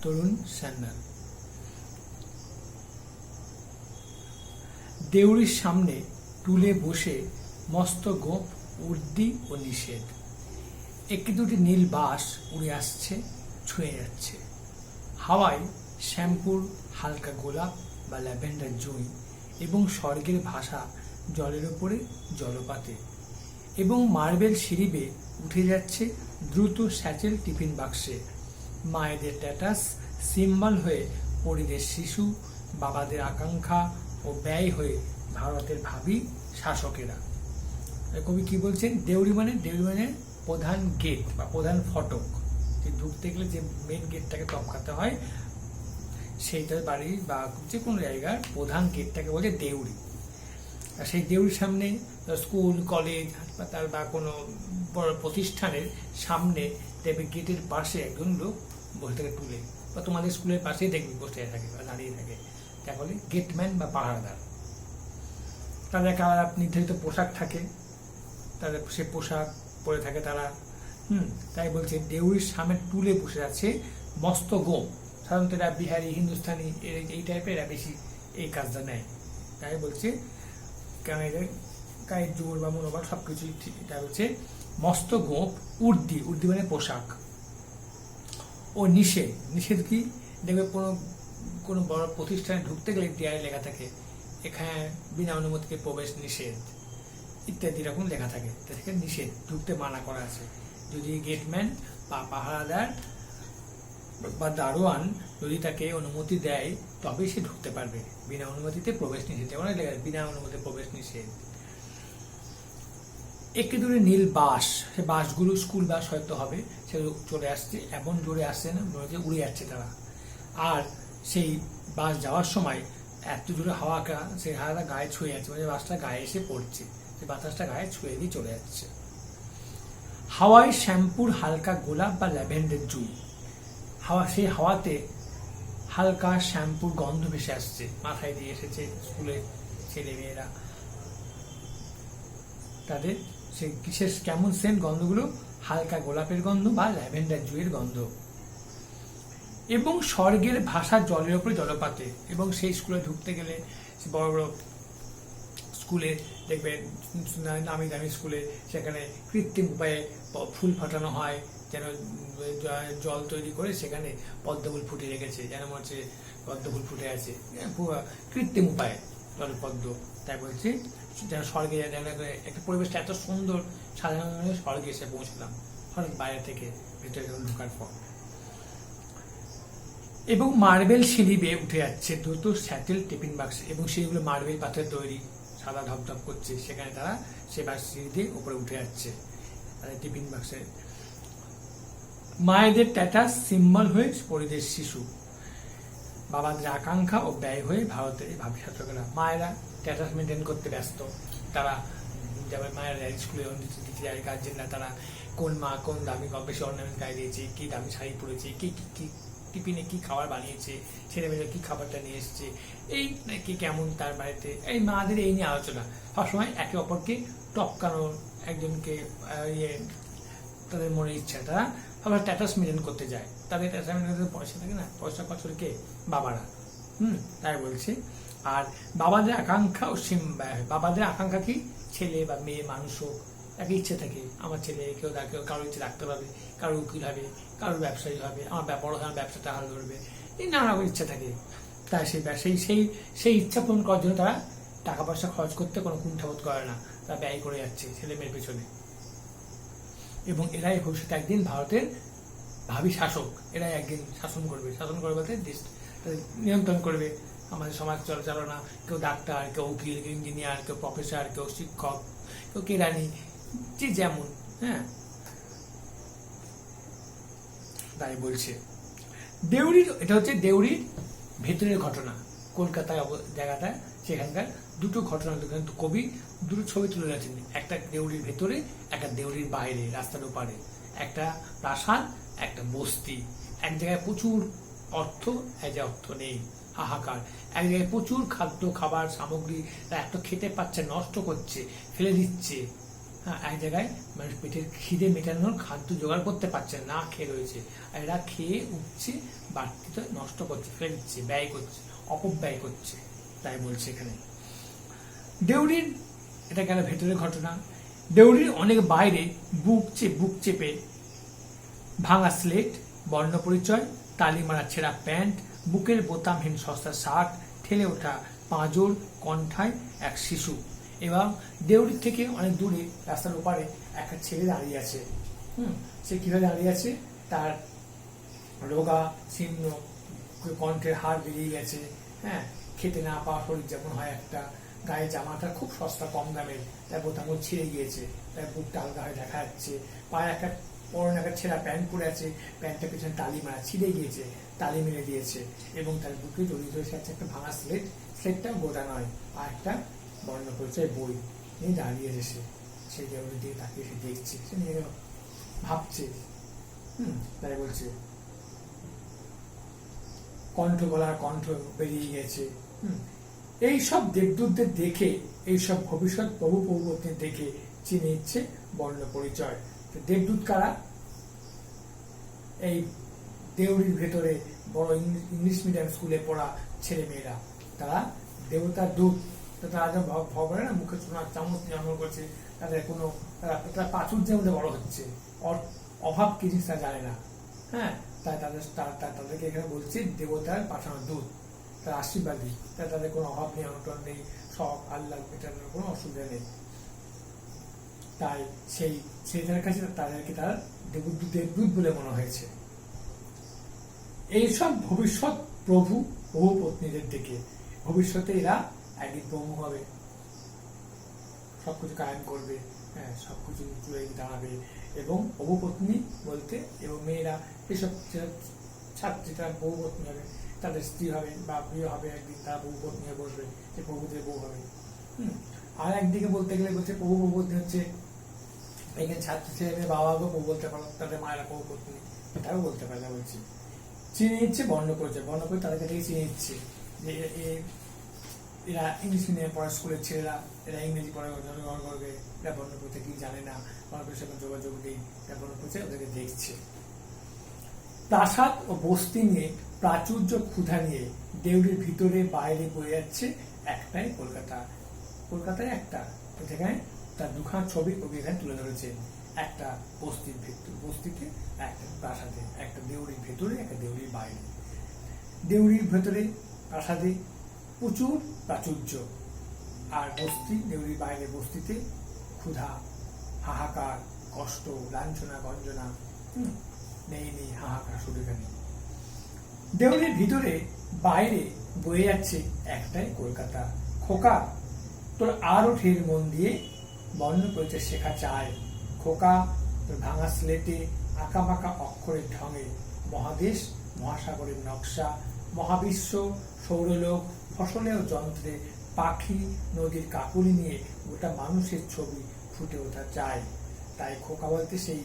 তরুণ সান্যাল। দেউড়ির সামনে টুলে বসে মস্ত গোপ উর্দি ও নিষেধ। একটি দুটি নীল বাস উড়ে আসছে, ছুঁয়ে যাচ্ছে। হাওয়ায় শ্যাম্পুর হালকা গোলাপ বা ল্যাভেন্ডার জুঁই এবং স্বর্গের ভাষা জলের ওপরে জলপাতে। এবং মার্বেল সিঁড়ি বেয়ে উঠে যাচ্ছে দ্রুত স্যাচেল টিফিন বাক্সে। মায়েদের ট্যাটাস সিম্বল হয়ে পরিদের শিশু, বাবাদের আকাঙ্ক্ষা ও ব্যয় হয়ে ভারতের ভাবী শাসকেরা। কবি কি বলছেন? দেউড়ি মানে প্রধান গেট বা প্রধান ফটক। ঢুকতে গেলে যে মেন গেটটাকে টপকাতে হয়, সেইটার বাড়ি বা যে কোনো জায়গার প্রধান গেটটাকে বলে দেউড়ি। আর সেই দেউড়ির সামনে স্কুল, কলেজ, হাসপাতাল বা কোনো বড় প্রতিষ্ঠানের সামনে দেখবে গেটের পাশে একজন লোক বসে থাকে টুলে, বা তোমাদের স্কুলের পাশেই দেখবে বসে থাকে বা দাঁড়িয়ে থাকে। তাকে বলে গেটম্যান বা পাহারাদার। তাদের একটা আলাদা নির্ধারিত পোশাক থাকে, তাদের সে পোশাক পরে থাকে তারা। তাই বলছে দেউড়ির সামনে টুলে বসে আছে মস্ত গোপ। সাধারণত এরা বিহারি, হিন্দুস্তানি এই টাইপের এরা বেশি এই কাজটা নেয়। তাই বলছে কেন এদের গায়ের জোর বা মনোবল সবকিছুই ঠিক। এটা হচ্ছে মস্ত গোপ উর্দি মানে পোশাক ও নিষেধ। নিষেধ কি? দেখবে কোনো বড় প্রতিষ্ঠানে ঢুকতে গেলে দেয়ালে লেখা থাকে এখানে বিনা অনুমতিতে প্রবেশ নিষেধ ইত্যাদি রকম লেখা থাকে। থেকে নিষেধ, ঢুকতে মানা করা আছে। যদি গেটম্যান বা পাহারাদার বা দারোয়ান যদি তাকে অনুমতি দেয় তবে সে ঢুকতে পারবে। বিনা অনুমতিতে প্রবেশ নিষেধ, যেমন লেখা বিনা অনুমতিতে প্রবেশ নিষেধ। একটি দূরে নীল বাস, সে বাসগুলো স্কুল বাস হয়তো হবে, সেগুলো চলে আসছে। এমন জোরে আসছে না, মনে হচ্ছে উড়ে যাচ্ছে তারা। আর সেই বাস যাওয়ার সময় এত জোরে হাওয়াটা, সেই হাওয়াটা গায়ে ছুঁয়ে যাচ্ছে, মানে বাসটা গায়ে এসে পড়ছে, সেই বাতাসটা গায়ে ছুঁয়ে দিয়ে চলে যাচ্ছে। হাওয়ায় শ্যাম্পুর হালকা গোলাপ বা ল্যাভেন্ডার জুঁই। সেই হাওয়াতে হালকা শ্যাম্পুর গন্ধ ভেসে আসছে, মাথায় দিয়ে এসেছে স্কুলের ছেলে মেয়েরা। তাদের সে বিশেষ কেমন সেন্ট গন্ধগুলো? হালকা গোলাপের গন্ধ বা ল্যাভেন্ডার জুঁইয়ের গন্ধ। এবং স্বর্গের ভাষা জলের উপরে জলপাতে। এবং সেই স্কুলে ঢুকতে গেলে বড় বড় স্কুলে দেখবে, নামি দামি স্কুলে, সেখানে কৃত্রিম উপায়ে ফুল ফাটানো হয়, যেন জল তৈরি করে সেখানে পদ্মফুল ফুটে রেখেছে, যেন মনে হচ্ছে পদ্মফুল ফুটে আছে, কৃত্রিম উপায়ে জলপদ্ম। তাই বলছি যেন স্বর্গে একটা পরিবেশটা এত সুন্দর সাধারণ স্বর্গে এসে পৌঁছলাম হঠাৎ বাইরে থেকে ভেতরে ঢোকার পর। এবং মার্বেল সিঁড়ি বেয়ে উঠে যাচ্ছে দ্রুত স্যাটেল টিফিন বাক্স। এবং সেগুলো মার্বেল পাথরের তৈরি, সাদা ধপধপ করছে, সেখানে তারা সে বাস সিঁড়ি দিয়ে উপরে উঠে যাচ্ছে টিফিন বাক্সে। মায়েদের ট্যাটাস সিম্বল হয়ে পরিদের শিশু, বাবাদের আকাঙ্ক্ষা ও ব্যয় হয়ে ভারতের এই ভাবী ছাত্রকেরা। মায়েরা ট্যাটাস মেনটেন করতে ব্যস্ত। তারা যেমন মায়েরা স্কুলে দিতে যায়, গার্জেনরা তারা কোন মা কোন দামি বেশি অর্নামেন্ট গায়ে দিয়েছে, কি দামি শাড়ি পরেছে, কি কি টিফিনে কি খাবার বানিয়েছে, ছেলেমেয়েরা কি খাবারটা নিয়ে এসছে, এই নাকি কেমন তার বাড়িতে। এই মাদের এই নিয়ে আলোচনা সবসময়, একে অপরকে টপকানোর, একজনকে তাদের মনে ইচ্ছা। তারা আবার ট্যাটাস মেনটেন করতে যায়। তাদের ট্যাটাস মেনটেন পয়সা থাকে না, পয়সা খরচকে বাবারা। তাই বলছে। আর বাবাদের আকাঙ্ক্ষা ও বাবাদের আকাঙ্ক্ষা কি? ছেলে বা মেয়ে মানুষ হোক, একটা ইচ্ছে থাকে আমার ছেলে কেউ কারোর ইচ্ছে ডাক্তার হবে, কারোর উকিল হবে, কারোর ব্যবসায়ী হবে, আমার বড় আমার ব্যবসাটা হাল ধরবে, এই নানা রকম ইচ্ছা থাকে। তাই সেই ইচ্ছা পূরণ করার জন্য তারা টাকা পয়সা খরচ করতে কোনো কুণ্ঠাবোধ করে না, তারা ব্যয় করে যাচ্ছে ছেলে মেয়ের পেছনে। এবং এরাই ভবিষ্যতে একদিন ভারতের ভাবী শাসক। এরাই একদিন শাসন করবে বলতে দেশ নিয়ন্ত্রণ করবে আমাদের সমাজ চালনা। কেউ ডাক্তার, কেউ উকিল, কেউ ইঞ্জিনিয়ার, কেউ প্রফেসর, কেউ শিক্ষক, কেউ কেরানি, যে যেমন। তাই বলছে দেউড়ির, এটা হচ্ছে দেউড়ির ভেতরের ঘটনা। কলকাতায় জায়গাটায় সেখানকার দুটো ঘটনা, কিন্তু কবি দুটো ছবি তুলে গেছেন। একটা দেউড়ির ভেতরে, একটা দেউড়ির বাইরে, রাস্তার ওপারে। একটা প্রাসাদ, একটা বস্তি। এক জায়গায় প্রচুর অর্থ, এক জায়গায় অর্থ নেই, হাহাকার। এক জায়গায় প্রচুর খাদ্য খাবার সামগ্রী, তারা একটা খেতে পাচ্ছে, নষ্ট করছে, ফেলে দিচ্ছে। এক জায়গায় মানুষ পেটের খিদে মেটানোর খাদ্য জোগাড় করতে পারছে না, খেয়ে রয়েছে। আর এরা খেয়ে উঠছে বাড়তি তো নষ্ট করছে, ফেলে দিচ্ছে, ব্যয় করছে, অপব্যয় করছে, তাই বলছে এখানে। দেউড়ির, এটা গেল ভেতরের ঘটনা। দেউড়ির অনেক বাইরে বুক চেপে ভাঙা স্লেট, বর্ণ পরিচয়, তালি মারা ছেঁড়া প্যান্ট, বুকের বোতামহীন সস্তা শার্ট, ঠেলে ওঠা পাঁজর, কণ্ঠায় এক শিশু। এবং দেউড়ির থেকে অনেক দূরে রাস্তার ওপারে একটা ছেলে দাঁড়িয়ে আছে। সে কিভাবে দাঁড়িয়ে আছে, তার রোগা ছিন্ন কণ্ঠের হাড় বেরিয়ে গেছে, হ্যাঁ, খেতে না পাওয়া শরীর যেমন হয় একটা, গায়ে জামাটা খুব সস্তা কম দামের, তার বোতামগুলো ছিঁড়ে গিয়েছে, তার বুকটা আলগা হয়ে দেখা যাচ্ছে, পায়ে একটা পরনে একটা ছেঁড়া প্যান্ট পরে আছে, প্যান্টটা পিছনে তালি মারা, ছিঁড়ে গিয়েছে, তালি মেরে দিয়েছে, এবং তার বুকে জড়িয়ে ধরে আছে একটা ভাঙা স্লেটটাও গোটা নয়, আর একটা বর্ণ পরিচয় বই নিয়ে দাঁড়িয়ে এসে সেই দেউড়ির দিকে তাকিয়ে সে দেখছে, সে নিয়ে ভাবছে। তাই বলছে গলার কণ্ঠ বেরিয়ে গেছে। এইসব দেবদূতদের দেখে, এইসব ভবিষ্যৎ প্রভু প্রভুপতিদের দেখে চিনে নিচ্ছে বর্ণ পরিচয়। দেবদূত কারা? এই দেউড়ির ভেতরে বড় ইংলিশ মিডিয়াম স্কুলে পড়া ছেলে মেয়েরা, তারা দেবতার দূত। তারা ভগবানের মুখে সোনার চামচ জন্ম করছে, তাদের কোনো তারা প্রাচুর্যের মধ্যে বড় হচ্ছে, অভাব কি জিনিস তারা জানে না। হ্যাঁ, তাই তাদেরকে এখানে বলছে দেবতার পাঠানো দূত, তার আশীর্বাদী, তাই তাদের কোনো অভাব নেই, অনটন নেই, শখ আল্লাহ মেটানোর কোনো অসুবিধা নেই। তাই সেইটার কাছে তাদেরকে তার দেবদূত বলে মনে হয়েছে। এইসব ভবিষ্যৎ প্রভু পত্নীদের দিকে, ভবিষ্যতে এরা একদিন প্রভু হবে, সবকিছু কায়েম করবে, হ্যাঁ, সবকিছু চুড়ে দাঁড়াবে, এবং বহুপত্নী বলতে এবং মেয়েরা এসব ছাত্রীরা বহুপত্নী হবে, তাদের স্ত্রী হবে বা প্রিয় হবে, একদিন তারা বহুপত্নী হয়ে বসবে, যে প্রভুদের বউ হবে। আর একদিকে বলতে গেলে বলছে প্রভু বহুপত্নী হচ্ছে এখানে ছাত্র ছেলে মেয়ে বাবাকেও প্রভু বলতে পারো, তাদের মায়েরা বহুপত্নী, এটাও বলতে পারে না। বলছি চিনে নিচ্ছে বর্ণ পরিচয়, তাদেরকে থেকে চিনে নিচ্ছে যে এরা ইংলিশ মিডিয়ামে পড়া স্কুলের ছেলেরা, এরা ইংরেজি পড়া জনগণ করবে, এরা বর্ণ পরিচয় কি জানে না, বর্ণপরিচয় যোগাযোগ নেই, এরা বর্ণ পরিচয় ওদেরকে দেখছে। প্রাসাদ ও বস্তি নিয়ে, প্রাচুর্য ক্ষুধা নিয়ে দেউড়ির ভিতরে বাইরে বয়ে যাচ্ছে একটাই কলকাতা। কলকাতায় একটা, যেখানে তার দুখান ছবি কবি এখানে তুলে ধরেছে, একটা বস্তিতে, একটা প্রাসাদে, একটা দেউড়ির ভেতরে, একটা দেউড়ির বাইরে। দেউড়ির ভেতরে প্রাসাদে প্রচুর প্রাচুর্য, আর দেউড়ির বাইরে বস্তিতে ক্ষুধা, হাহাকার, কষ্ট, লাঞ্ছনা, গঞ্জনা, নেই হাহাকার শুধু এখানে। দেউড়ির ভিতরে বাইরে বয়ে যাচ্ছে একটাই কলকাতা। খোকা, তোর আরো ঢের মন দিয়ে বর্ণ পরিচয় শেখা চায়। খোকা, তোর ভাঙা স্লেটে আঁকা বাঁকা অক্ষরের ঢঙে মহাদেশ মহাসাগরের নকশা, মহাবিশ্ব, সৌরলোক, ফসলের যন্ত্রে, পাখি, নদীর কাকুলি নিয়ে গোটা মানুষের ছবি ফুটে ওঠা চায়। তাই খোকা বলতে সেই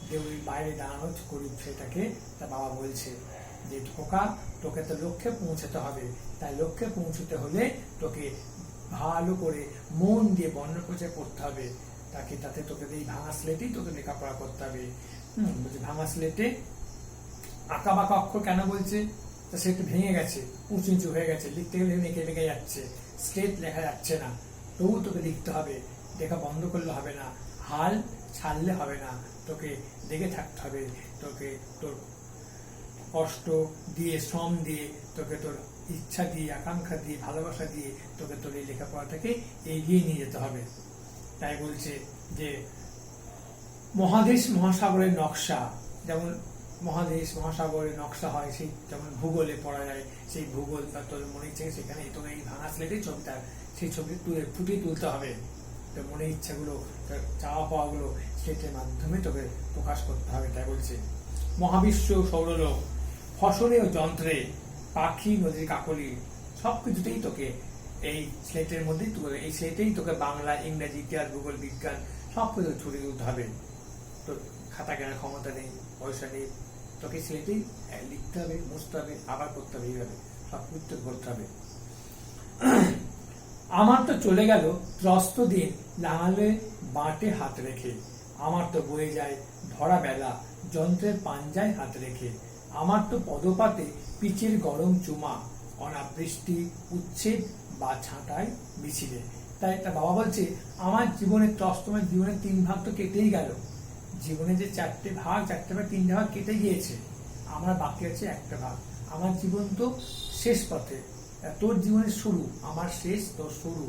দেউড়ির বাইরে দাঁড়ানো গরিব ছেলেটাকে তার বাবা বলছে যে খোকা, তোকে তো লক্ষ্যে পৌঁছাতে হবে, তাই লক্ষ্যে পৌঁছতে হলে তোকে ভালো করে মন দিয়ে বর্ণ পরিচয় পড়তে হবে, তাতে তোকে এই ভাঙা স্লেটেই তোকে লেখাপড়া করতে হবে। বলছে ভাঙা স্লেটে আঁকা বাঁকা অক্ষর কেন বলছে, তা সে একটু ভেঙে গেছে, উঁচু নিচু হয়ে গেছে, লিখতে গেলে লেগে যাচ্ছে, স্লেট লেখা যাচ্ছে না, তবু তোকে লিখতে হবে, লেখা বন্ধ করলে হবে না, হাল ছাড়লে হবে না, তোকে লেগে থাকতে হবে, তোকে তোর কষ্ট দিয়ে, শ্রম দিয়ে, তোকে তোর ইচ্ছা দিয়ে, আকাঙ্ক্ষা দিয়ে, ভালোবাসা দিয়ে তোকে তোর এই লেখাপড়াটাকে এগিয়ে নিয়ে যেতে হবে। তাই বলছে যে মহাদেশ মহাসাগরের নকশা, যেমন মহাদেশ মহাসাগরের নকশা হয়, সেই যেমন ভূগোলে পড়া যায়, সেই ভূগোল তোর মনে ইচ্ছে সেখানে তোকে এই ভাঙা স্লেটের ছবিটা, সেই ছবি ফুটিয়ে তুলতে হবে, তোর মনের ইচ্ছাগুলো, তোর চাওয়া পাওয়াগুলো স্লেটের মাধ্যমে তোকে প্রকাশ করতে হবে। তাই বলছে মহাবিশ্ব, সৌরলোক, ফসলে ও যন্ত্রে, পাখি, নদীর কাকলি, সবকিছুতেই তোকে এই স্লেটের মধ্যেই এই স্লেটেই তোকে বাংলা, ইংরেজি, ইতিহাস, ভূগোল, বিজ্ঞান সবকিছু ছুটে তুলতে হবে। তোর খাতা কেনার ক্ষমতা নেই, পয়সা নেই, তোকে স্লেটেই লিখতে হবে, মুছতে হবে, আবার করতে হবে, এইভাবে সবকিছু করতে হবে। আমার তো চলে গেল ত্রস্ত দিন লাঙলে বাঁটে হাত রেখে, আমার তো বয়ে যায় ধরা বেলা যন্ত্রের পাঞ্জায় হাত রেখে, আমার তো পদপাতে পিচের গরম চুমা, অনাবৃষ্টি উচ্ছেদ বা ছাঁটাই মিছিলে। তাই একটা বাবা বলছে, আমার জীবনের তোমার জীবনের 3 ভাগ তো কেটেই গেল, জীবনে যে 4টে ভাগ 3টে ভাগ কেটে গিয়েছে, আমার বাকি আছে একটা ভাগ। আমার জীবন তো শেষ পথে, তোর জীবনের শুরু, আমার শেষ, তোর শুরু।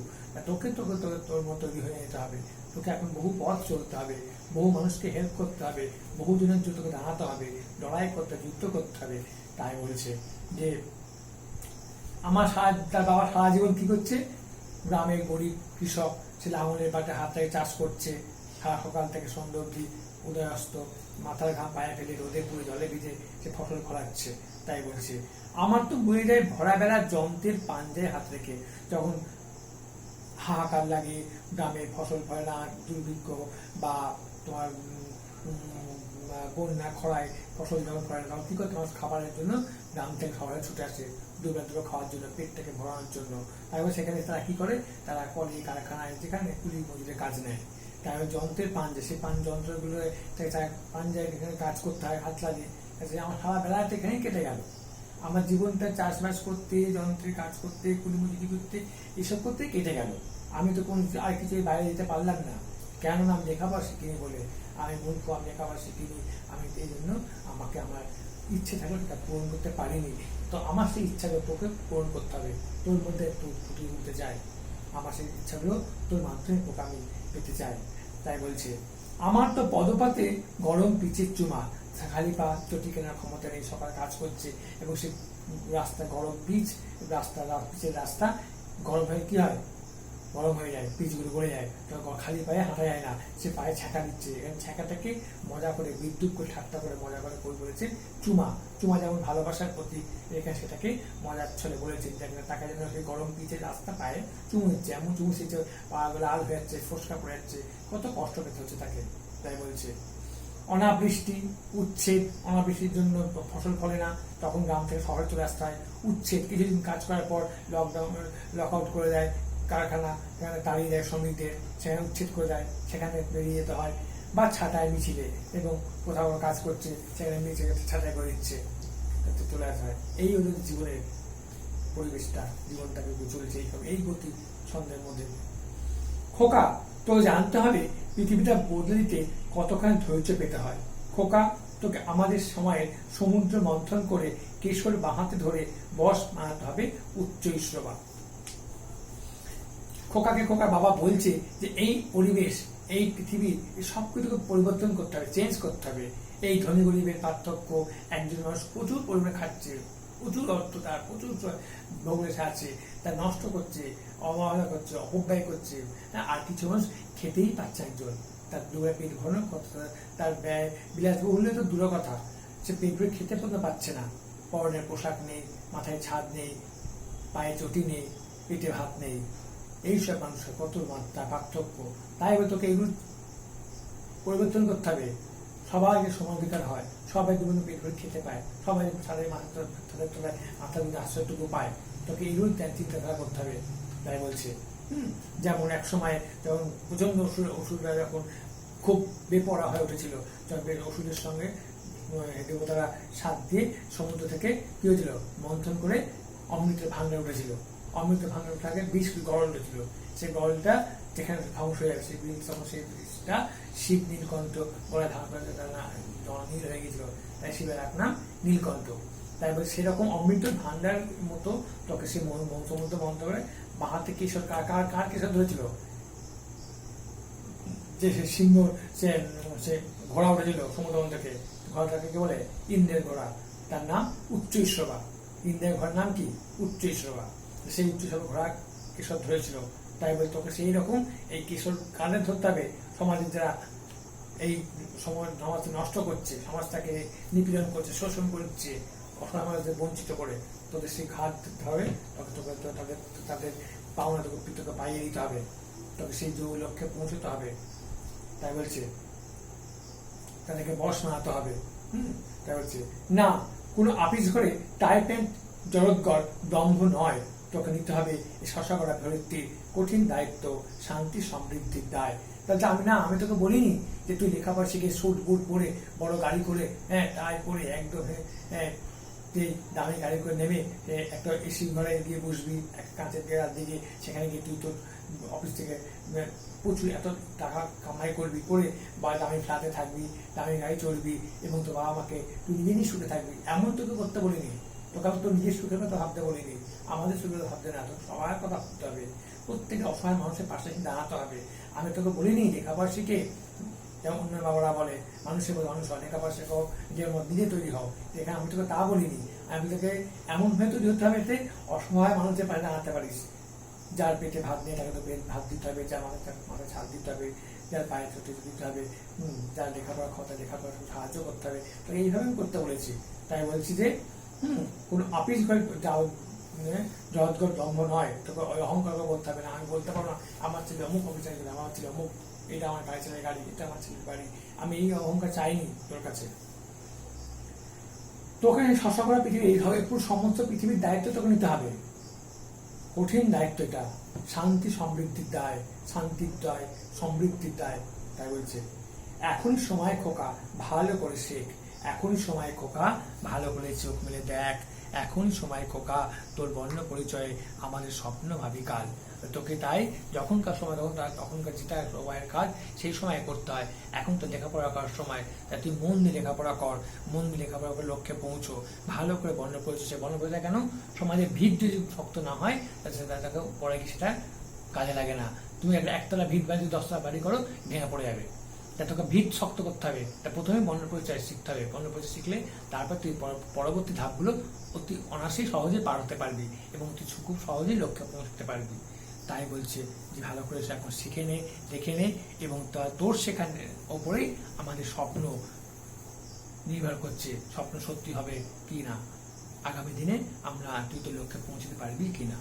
তোকে তোকে তোর মতো তৈরি হয়ে যেতে হবে, তোকে এখন বহু পথ চলতে হবে, বহু মানুষকে হেল্প করতে হবে, বহু জনের জন্য তোকে দাঁড়াতে হবে, লড়াই করতে, যুদ্ধ করতে হবে। তাই বলেছে যে তার বাবা সারা জীবন কি করছে, গ্রামের গরিব কৃষক, সে লাঙলের পাটে হাত থেকে চাষ করছে, সারা সকাল থেকে সন্ধ্যা অবধি উদয়াস্ত মাথার ঘাম পায়ে ফেলে রোদে পুড়ে জলে ভিজে সে ফসল ফলাচ্ছে। তাই বলছে, আমার তো বয়ে যায় ভরা বেলা যন্ত্রের পাঞ্জায় হাত রেখে, যখন হাহাকার লাগে, গ্রামে ফসল ফলে না, দুর্ভিক্ষ বা তোমার বন্যা খরায় ফসল যখন ফলে তখন কি করে, তোমার খাবারের জন্য গ্রাম থেকে খাবারে ছুটে আসে, দুবেলা খাওয়ার জন্য, পেটটাকে ভরানোর জন্য। তাই সেখানে তারা কি করে, তারা কলে কারখানায় যেখানে কুলি মজুরের কাজ নেয়। তাই যন্ত্রের পাঞ্জা, সেই যন্ত্রগুলো পাঞ্জায় এখানে কাজ করতে হয় হাত লাগে। আমার সারা বেলাটা এখানেই কেটে গেল। আমার জীবনটা চাষবাস করতে, যন্ত্রে কাজ করতে, কুলি মজুরি করতে, এসব করতে কেটে গেল। আমি তো কোন আর কিছু বাইরে যেতে পারলাম না, কেননা আমি লেখাপড়া শিখিনি বলে। আমি মূর্খ, আমি লেখাপড়া শিখিনি, আমি এই জন্য আমাকে আমার ইচ্ছে থাকলে সেটা পূরণ করতে পারিনি। তো আমার সেই ইচ্ছাগুলো তোকে পূরণ করতে হবে, তোর মধ্যে একটু ফুটিয়ে উঠতে চাই, আমার সেই ইচ্ছাগুলো তোর মাধ্যমে তোকে আমি পেতে চাই। তাই বলছে, আমার তো পদপাতে গরম পিচের চুমা, খালি পা চটি কেনার ক্ষমতা নেই, সকাল কাজ করছে এবং সে রাস্তা গরম পিচ, পিচের রাস্তা গরম হয়ে কি হয়, গরম হয়ে যায়, পিচগুলো গড়ে যায়, খালি পায়ে হাঁটা যায় না, সে পায়ে ছ্যাঁকা দিচ্ছে। এখানে ছ্যাঁকাটাকে মজা করে, বিদ্যুৎ করে, ঠাট্টা করে, মজা করে বলেছে চুমা। চুমা যেমন ভালোবাসার প্রতীক, এখানে সেটাকে মজার ছলে বলেছে। তাকে যেন সেই গরম পিচের রাস্তা পায়ে চুমু দিচ্ছে, এমন চুমু সে পা লাল হয়ে যাচ্ছে, ফোসকা পড়ে যাচ্ছে, কত কষ্ট পেতে হচ্ছে তাকে। তাই বলছে, অনাবৃষ্টি উচ্ছেদ, অনাবৃষ্টির জন্য ফসল ফলে না, তখন গ্রাম থেকে শহরে চলে আসতে হয়। উচ্ছেদ, কিছুদিন কাজ করার পর লক আউট করে দেয় কারখানা, সেখানে তাড়িয়ে দেয় শ্রমিকদের, সেখানে উচ্ছেদ করে দেয়, সেখানে বেরিয়ে যেতে হয়। বা ছাঁটাই মিছিলে, এবং কোথাও কাজ করছে সেখানে মিছিলে ছাঁটাই করে দিচ্ছে, চলে আসা হয়। এই ওদের জীবনের পরিবেশটা, জীবনটাকে চলেছে এই গতি ছন্দের মধ্যে। খোকা, তো জানতে হবে পৃথিবীটা বদলে দিতে কতখানি ধৈর্য পেতে হয়। খোকা, তোকে আমাদের সময়ের সমুদ্র মন্থন করে কেশর বাঁহাতে ধরে বশ বানাতে হবে উচ্চ ঈশ্ববা। খোকাকে খোকার বাবা বলছে যে এই পরিবেশ, এই পৃথিবী, সবকিছুকে পরিবর্তন করতে হবে, চেঞ্জ করতে হবে। এই ধনী গরিবের পার্থক্য, একজন মানুষ প্রচুর পরিমাণে খাচ্ছে, প্রচুর অর্থ তার, প্রচুর ভোগে আছে, তা নষ্ট করছে, অবহেলা করছে, অপব্যয় করছে, আর কিছু মানুষ খেতেই পাচ্ছে একজন, তার দুবেলা পেট ভরানো কথা, তার ব্যয় বিলাসবহুল্য তো দূর কথা, সে পেট ভরে খেতে পাচ্ছে না, পরনের পোশাক নেই, মাথায় ছাদ নেই, পায়ে চটি নেই, পেটে ভাত নেই। এইসব মানুষের কত মাত্রা পার্থক্য। তাই তোকে এগুলো পরিবর্তন করতে হবে। সবাইকে সমাধিকার হয়, সবাই জীবনে পেট ভরে খেতে পায়, সবাই তাদের মাথার মধ্যে আশ্রয়টুকু পায়। তোকে এগুলো চিন্তাধারা করতে হবে। তাই বলছে, যেমন এক সময় যখন প্রচন্ড ওষুধরা যখন খুব বেপরা হয়ে উঠেছিল, যখন ওষুধের সঙ্গে দেবতারা সাত দিয়ে সমুদ্র থেকে কি হয়েছিল, মন্থন করে অমৃতের ভাঙড়ে উঠেছিল। অমৃতের ভাঙড়ে ওঠাকে বিষ গরল উঠেছিল, সেই গরলটা যেখানে ধ্বংস হয়ে গেছে, সেই বিষটা শিব নীলকণ্ঠ বলে ধারণ করে নীল হয়ে গেছিল, তাই শিবের এক নাম নীলকণ্ঠ। তাই বলে সেরকম অমৃত ভান্ডার মতো তোকে সে সমুদ্র মন্থন করে বাহাতে কেশর, কার কেশর ধরেছিল, যে সিংহ, সে ঘোড়া উঠেছিল সমুদ্র থেকে, ঘোড়াটাকে কি বলে, ইন্দ্রের ঘোড়া, তার নাম উচ্চ ঈশ্ববা। ইন্দ্রের ঘোড়ার নাম কি, উচ্চ ঈশ্ববা। সেই উচ্চ ঈশ্বর ঘোড়া কেশর ধরেছিল। তাই বলে তোকে সেই রকম এই কেশর কানে ধরতে হবে। সমাজের যারা এই সমাজ নষ্ট করছে, সমাজটাকে নিপীড়ন করছে, শোষণ করছে, অসমাজদের বঞ্চিত করে, তোদের সেই ঘাট ধরতে হবে, তোকে তাদের পাওনাটুকু তোকে পাইয়ে দিতে হবে, তোকে সেই লক্ষ্যে পৌঁছতে হবে। তাই বলছে তাদেরকে বশ মানাতে হবে। তাই বলছে, না কোনো আপিস ঘরে টাই প্যান্ট জগৎগড় দম্ভ নয়, তোকে নিতে হবে শশা করা ধরিত্রীর কঠিন দায়িত্ব, শান্তি সমৃদ্ধির দায়। তাহলে আমি তোকে বলিনি যে তুই লেখাপড়া শিখে স্যুট বুট পরে বড় গাড়ি করে, টাই পরে একদম তুই দামি গাড়ি করে নেমে একটা এসি ঘরে গিয়ে বসবি, একটা কাঁচের দেওয়ার দিকে, সেখানে গিয়ে তুই তোর অফিস থেকে প্রচুর এত টাকা কামাই করবি, করে বা দামি ফ্ল্যাটে থাকবি, দামি গাড়ি চড়বি, এবং তোর বাবা মাকে তুই নিজে সুখে থাকবি, এমন তোকে করতে বলিনি। তোকে তোর নিজের সুখের কথা ভাবতে বলিনি, আমাদের সুখের কথা ভাবতে না, তোর সবার কথা ভাবতে হবে, প্রত্যেকে অসহায় মানুষের পাশে দাঁড়াতে হবে। আমি তোকে বলিনি লেখাপড়া শিখে, যেমন অন্য বাবারা বলে মানুষের মতো মানুষ হয়, লেখাপড়া শেখো, যে নিজে তৈরি হও, এখানে আমি তোকে তা বলিনি। আমি তোকে এমন ভাবে তৈরি হতে হবে, অসহায় মানুষের পাশে দাঁড়াতে পারিস। যার পেটে ভাত নেই তাকে তো ভাত দিতে হবে, যার মাথায় ছাদ দিতে হবে, যার পায়ে ছুটি দিতে হবে, যার লেখাপড়া কথা লেখাপড়া সাহায্য করতে হবে। তো এইভাবে আমি করতে বলেছি। তাই বলছি যে কোন অফিস ঘরে জগৎগড় দম্ভ নয়, তোকে ওই অহংকার বলতে হবে না। আমি বলতে পারবো না আমার ছেলে অমুক অফিসার গেলে, আমার ছেলে অমুক, এটা আমার গাড়ি ছেলের গাড়ি, এটা আমার ছেলের বাড়ি। আমি এই অহংকার চাইনি তোর কাছে। তোকে শাসন করা পৃথিবী এইভাবে পুরো সমস্ত পৃথিবীর দায়িত্ব তোকে নিতে হবে। কঠিন দায়িত্ব এটা, শান্তি সমৃদ্ধির দায়, শান্তির দায়, সমৃদ্ধির দায়। তাই বলছে এখনই সময় খোকা, ভালো করে শেখ, এখনই সময় খোকা, ভালো করে চোখ মেলে দেখ, এখনই সময় খোকা, তোর বর্ণ পরিচয়ে আমাদের স্বপ্ন ভাবি কাল। তোকে তাই যখনকার সময় তখনকার যেটা সময়ের কাজ সেই সময় করতে হয়। এখন তো লেখাপড়া করার সময়, তাই তুই মন দিয়ে লেখাপড়া কর, মন দিয়ে লেখাপড়া করে লক্ষ্যে পৌঁছো, ভালো করে বর্ণ পরিচয়। সে বর্ণ পরিচয় কেন? সমাজের ভিত যদি শক্ত না হয় তাকে পরে কি সেটা কাজে লাগে না। তুমি একতলা ভিত বাড়ি 10তলা বাড়ি করো, ভেঙে পড়ে যাবে। তা তোকে ভিত শক্ত করতে হবে। তা প্রথমে বর্ণ পরিচয় শিখতে হবে। বর্ণ পরিচয় শিখলে তারপর তুই পরবর্তী ধাপগুলো অতি অনায়াসেই সহজে পার হতে পারবি এবং তুই খুব সহজেই লক্ষ্যে পৌঁছতে পারবি। তাই বলছে যে ভালো করে এখন শিখে নে, দেখে নে, এবং তোর শেখার ওপরেই আমাদের স্বপ্ন নির্ভর করছে, স্বপ্ন সত্যি হবে কি না, আগামী দিনে তুই তোর লক্ষ্যে পৌঁছতে পারবি কিনা।